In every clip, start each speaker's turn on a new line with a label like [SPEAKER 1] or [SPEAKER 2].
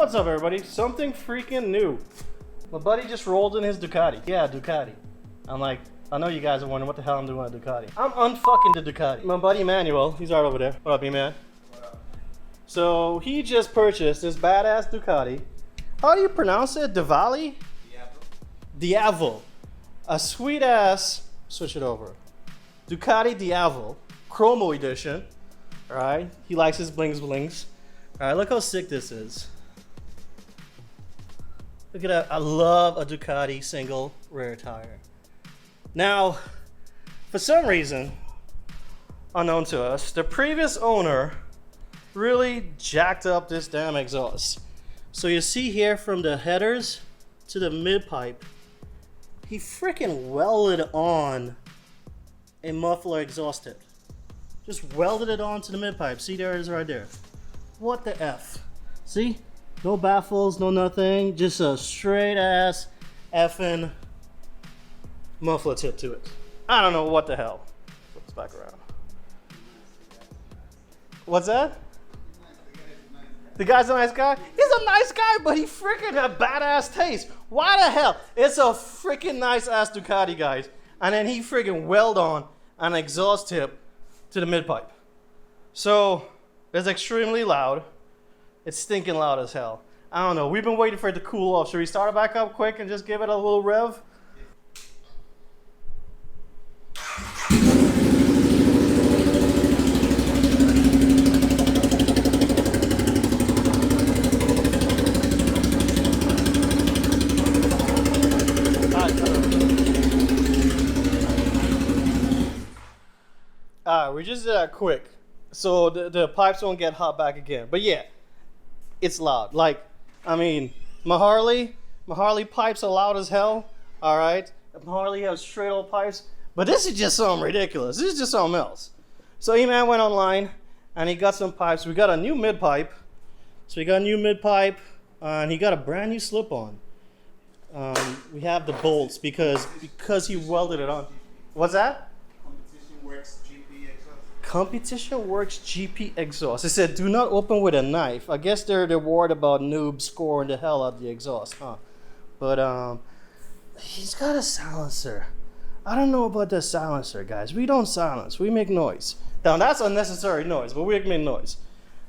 [SPEAKER 1] What's up, everybody? Something freaking new. My buddy just rolled in his Ducati. Yeah, Ducati. I'm like, I know you guys are wondering what the hell I'm doing with a Ducati. I'm unfucking the Ducati. My buddy Emmanuel, he's right over there. What up, E-Man? What up? So he just purchased this badass Ducati. How do you pronounce it? Diavel? Diavel. A sweet ass, switch it over. Ducati Diavel, Chromo Edition. Alright, he likes his blings blings. Alright, look how sick this is. Look at that, I love a Ducati single rear tire. Now, for some reason, unknown to us, the previous owner really jacked up this damn exhaust. So you see here from the headers to the mid pipe, he freaking welded on a muffler exhaust tip. Just welded it onto the mid pipe. See, there it is right there. What the F? See? No baffles, no nothing. Just a straight ass effing muffler tip to it. I don't know what the hell. Flip this back around. What's that? The guy's a nice guy? He's a nice guy, but he freaking had badass taste. Why the hell? It's a freaking nice ass Ducati, guys. And then he freaking weld on an exhaust tip to the mid pipe. So it's extremely loud. It's stinking loud as hell. I don't know. We've been waiting for it to cool off. Should we start it back up quick and just give it a little rev? Alright, we just did that quick. So the pipes won't get hot back again. But yeah, it's loud. Like, I mean, my Harley pipes are loud as hell. Alright. My Harley has straight old pipes. But this is just something ridiculous. This is just something else. So E-Man went online and he got some pipes. We got a new mid pipe. So we got a new mid pipe and he got a brand new slip on. We have the bolts because he welded it on. What's that? Competition Works GP exhaust. It said, do not open with a knife. I guess they're worried about noobs scoring the hell out of the exhaust, huh? But he's got a silencer. I don't know about the silencer, guys. We don't silence. We make noise. Now that's unnecessary noise, but we make noise.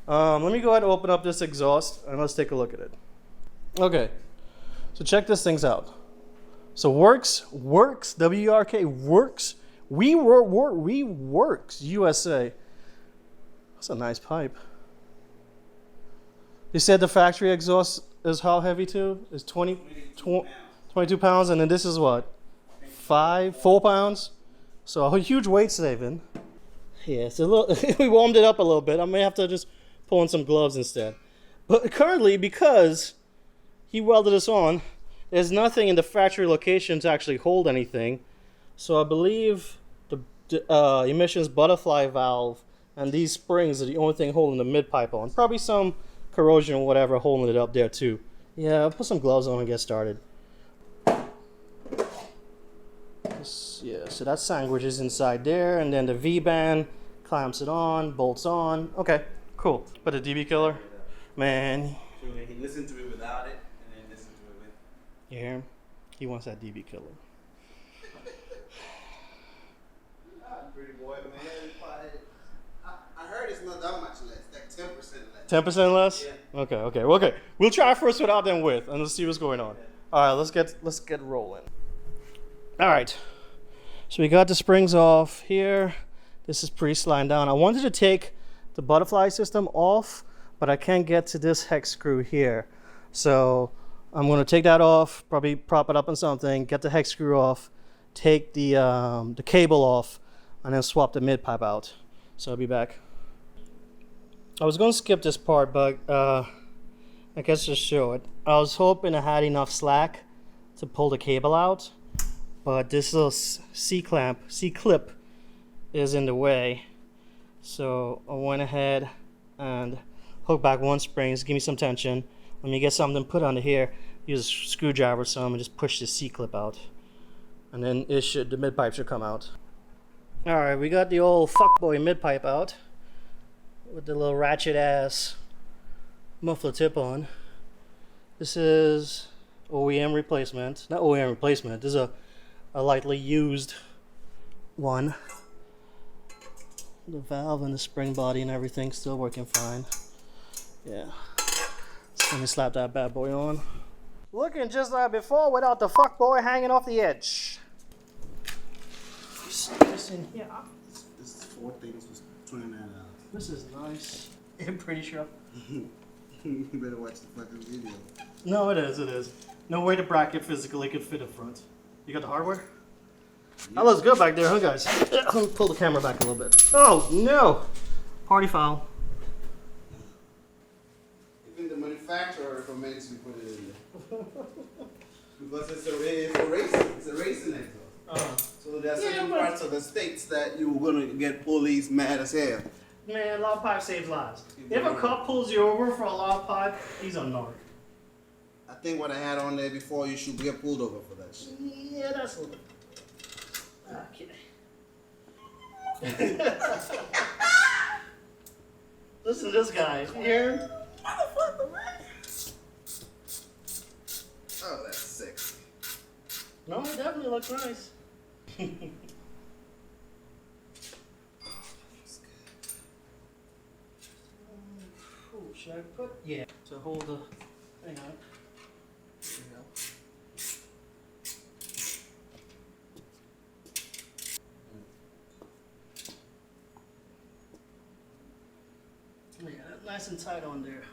[SPEAKER 1] Let me go ahead and open up this exhaust and let's take a look at it. Okay, so check this things out. So works, W-E-R-K, works. We works USA. That's a nice pipe. You said the factory exhaust is how heavy too? It's 22 pounds, and then this is what? 4 pounds? So a huge weight saving. Yeah, it's a little. We warmed it up a little bit. I may have to just pull on some gloves instead. But currently, because he welded this on, there's nothing in the factory location to actually hold anything. So I believe the emissions butterfly valve and these springs are the only thing holding the mid pipe on. Probably some corrosion or whatever holding it up there too. Yeah, I'll put some gloves on and get started. Yeah, so that sandwich is inside there, and then the V-band clamps it on, bolts on. Okay, cool. But the DB killer, man.
[SPEAKER 2] He listened to it without it, and then listened to it with.
[SPEAKER 1] You hear him? He wants that DB killer.
[SPEAKER 2] Pretty boy, man. I heard it's not that much less, like 10% less.
[SPEAKER 1] 10% less?
[SPEAKER 2] Yeah.
[SPEAKER 1] Okay. We'll try first without then with, and let's see what's going on. All right, let's get rolling. All right, so we got the springs off here. This is pretty sliding down. I wanted to take the butterfly system off, but I can't get to this hex screw here. So I'm going to take that off, probably prop it up on something, get the hex screw off, take the cable off, and then swap the mid pipe out. So I'll be back. I was going to skip this part, but I guess just show it. I was hoping I had enough slack to pull the cable out, but this little C-clip is in the way. So I went ahead and hooked back one spring, just give me some tension. When you get something put under here, use a screwdriver or something and just push the C-clip out. And then the mid pipe should come out. Alright, we got the old fuckboy mid pipe out with the little ratchet ass muffler tip on. This is OEM replacement. Not OEM replacement. This is a lightly used one. The valve and the spring body and everything still working fine. Yeah. So let me slap that bad boy on. Looking just like before without the fuck boy hanging off the edge. This in here.
[SPEAKER 2] This is 4 things was $29.
[SPEAKER 1] This is nice. I'm pretty sure.
[SPEAKER 2] You better watch the fucking video.
[SPEAKER 1] No, it is, it is. No way the bracket physically could fit in front. You got the hardware? That looks good back there, huh, guys? Let me pull the camera back a little bit. Oh, no! Party foul.
[SPEAKER 2] Even the manufacturer recommends you put it in there. Because it's a racing exhaust. So there's certain parts of the states that you're going to get police mad as hell.
[SPEAKER 1] Man, loud pipe saves lives. If a cop pulls you over for a loud pipe, he's a narc.
[SPEAKER 2] I think what I had on there before, you should get pulled over for that shit.
[SPEAKER 1] Yeah, that's a little. Okay. Listen to this guy. You hear him?
[SPEAKER 2] Motherfucker, man. Oh, that's sexy.
[SPEAKER 1] No, it definitely looks nice. Should I put? Yeah. To hold the thing up. There we go. Yeah, nice and tight on there.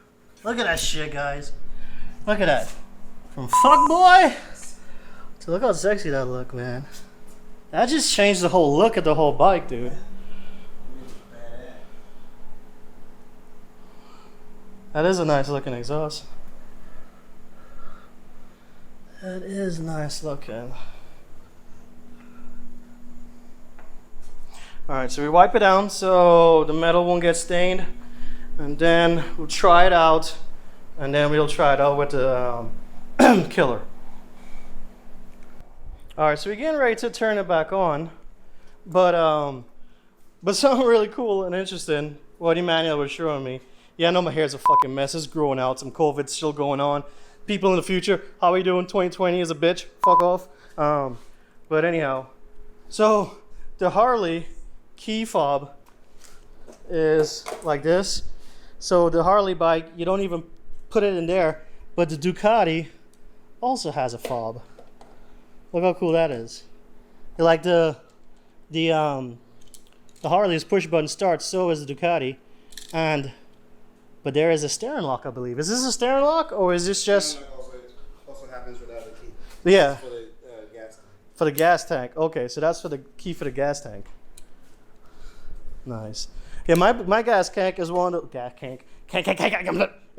[SPEAKER 1] Look at that shit, guys. Look at that. From fuckboy to look how sexy that look, man. That just changed the whole look of the whole bike, dude. That is a nice looking exhaust. That is nice looking. Alright, so we wipe it down so the metal won't get stained. And then we'll try it out. And then we'll try it out with the killer. Alright, so we're getting ready to turn it back on. But something really cool and interesting, what Emmanuel was showing me. Yeah, I know my hair's a fucking mess. It's growing out. Some COVID's still going on. People in the future, how are we doing? 2020 is a bitch. Fuck off. But anyhow, so the Harley key fob is like this. So the Harley bike, you don't even put it in there. But the Ducati also has a fob. Look how cool that is. Like the Harley's push button starts, so is the Ducati. But there is a steering lock, I believe. Is this a steering lock, or is this just?
[SPEAKER 2] Also happens without a key.
[SPEAKER 1] Yeah.
[SPEAKER 2] For the gas tank.
[SPEAKER 1] For the gas tank. Okay, so that's for the key for the gas tank. Nice. Yeah, my gas tank is one of gas tank.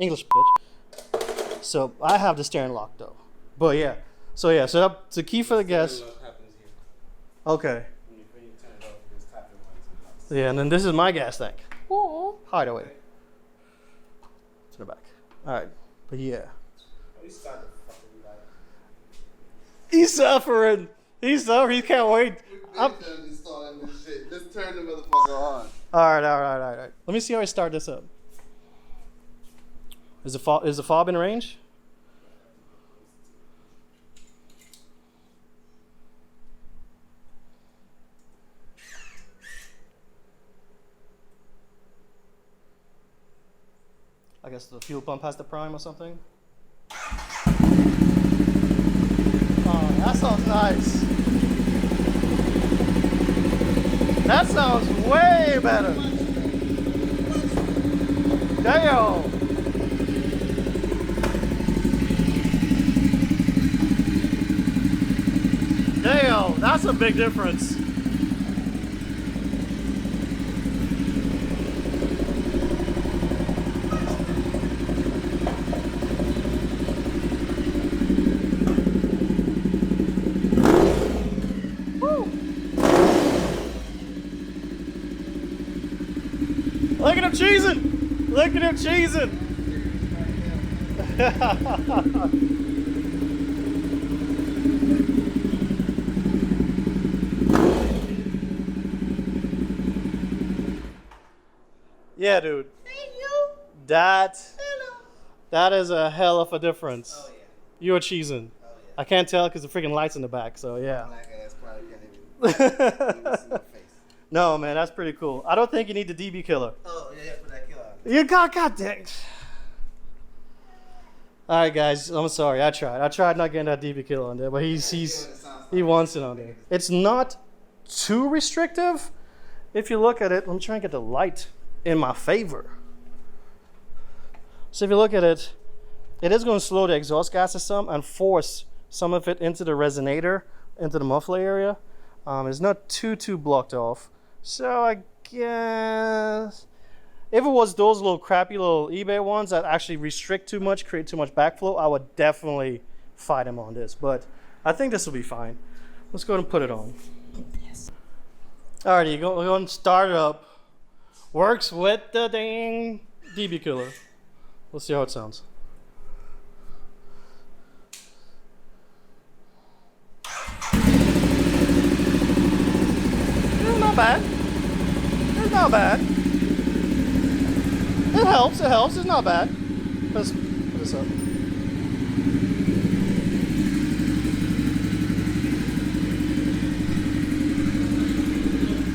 [SPEAKER 1] English bitch. So I have the steering lock though. But yeah. So that's the key for the gas.
[SPEAKER 2] Steering lock happens here.
[SPEAKER 1] Okay.
[SPEAKER 2] When you turn it off, there's tapping lights.
[SPEAKER 1] Yeah, and then this is my gas tank. Hideaway. To the back. Alright. But yeah.
[SPEAKER 2] He's
[SPEAKER 1] suffering. He's suffering. He can't wait.
[SPEAKER 2] Installing this shit. Let's turn the motherfucker on.
[SPEAKER 1] Alright. Let me see how I start this up. Is the fob in range? I guess the fuel pump has the prime or something. Oh, that sounds nice. That sounds way better. Damn. Damn, that's a big difference. Look at him cheesing! Look at him cheesing! Yeah, dude.
[SPEAKER 2] Hey, you.
[SPEAKER 1] That.
[SPEAKER 2] Hello.
[SPEAKER 1] That is a hell of a difference.
[SPEAKER 2] Oh, yeah.
[SPEAKER 1] You're cheesing.
[SPEAKER 2] Oh, yeah.
[SPEAKER 1] I can't tell because the freaking light's in the back, so yeah.
[SPEAKER 2] Black ass probably can't even see my face.
[SPEAKER 1] No, man, that's pretty cool. I don't think you need the DB killer.
[SPEAKER 2] Oh, yeah, put that killer on.
[SPEAKER 1] You got, god dang. All right, guys, I'm sorry. I tried not getting that DB killer on there, but he wants it on there. It's not too restrictive. If you look at it, let me try and get the light in my favor. So if you look at it, it is going to slow the exhaust gases some and force some of it into the resonator, into the muffler area. It's not too blocked off. So I guess if it was those little crappy little eBay ones that actually restrict too much, create too much backflow, I would definitely fight him on this. But I think this will be fine. Let's go ahead and put it on. Yes. Alrighty, we're going to start it up. Works with the dang DB killer. Let's see how it sounds. It's not bad. It's not bad. It helps. It's not bad. Let's put this up.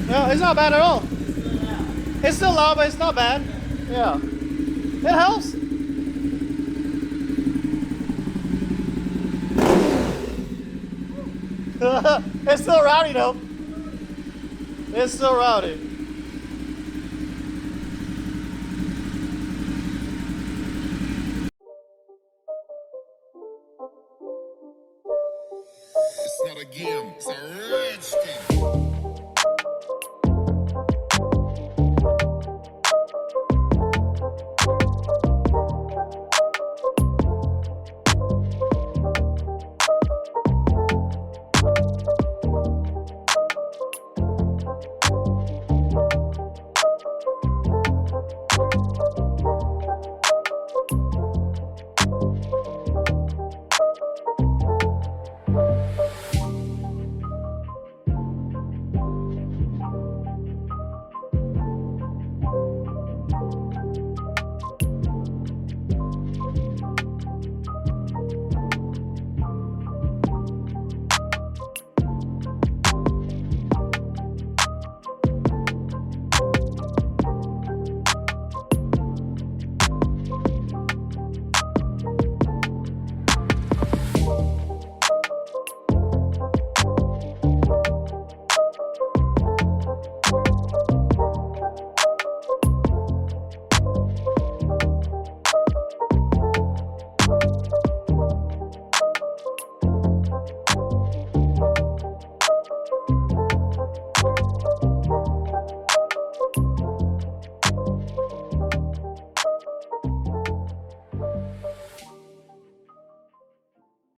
[SPEAKER 1] No, it's not bad at all. It's still loud, but it's not bad. Yeah. It helps. It's still rowdy though. It's still rowdy.
[SPEAKER 3] It's not a game, it's a rich thing.